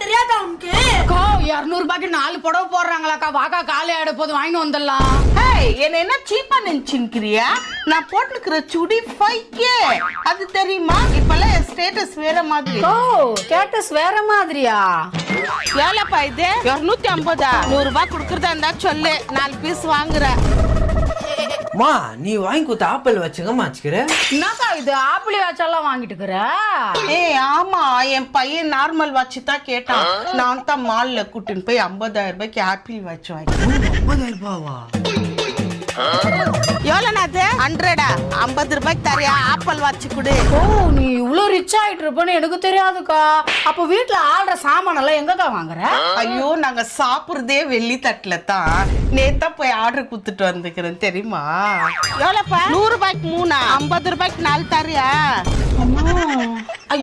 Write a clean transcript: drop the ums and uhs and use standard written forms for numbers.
தெரியாதா உனக்கு? 200 ரூபாய்க்கு 4 புடவை போடுறாங்களாக்கா, வாக்கா காலி ஆயிட போது வாங்கி வந்துடலாம். என்ன என்ன சீப்பா நினைச்சுக்கிறியா? நான் போட்டுக்கிற சுடி 5K அது தெரியுமா? இப்பெல்லாம் என் ஸ்டேட்டஸ் வேற மாதிரி. ஸ்டேட்டஸ் வேற மாதிரியா? எவ்வளோப்பா இது? 250. 100 ரூபாய் கொடுக்கறதா இருந்தா சொல்லு, 4 பீஸ் வாங்குறேன். மா நீ வாங்கி கொடுத்த ஆப்பிள் வச்சுக்கமா வச்சுக்கிற. என்னக்கா இது ஆப்பிள் வாட்செல்லாம் வாங்கிட்டு இருக்கிற? ஆமா, என் பையன் நார்மல் வாட்ச் தான் கேட்டான். நான் தான் மால்ல கூட்டின்னு போய் 50,000 ரூபாய்க்கு ஆப்பிள் வாட்ச் வாங்கி. 50,000 ரூபாவா? எவ்வளோனாது? 100. 50 ரூபாய்க்கு தரியா ஆப்பிள் வாட்ச் கொடு. நீ இவ்ளோ ரிச் ஆயிட்டு இருப்பன்னு எனக்கு தெரியாதுக்கா. அப்ப வீட்டுல ஆடுற சாமான் எல்லாம் எங்கக்கா வாங்குற? ஐயோ, நாங்க சாப்பிடுறதே வெள்ளி தட்டுல தான். நேத்தா போய் ஆர்டர் குடுத்துட்டு வந்துக்கிறேன் தெரியுமா? எவ்வளோப்பா? 100 ரூபாய்க்கு 3, 50 ரூபாய்க்கு 4 தரியா?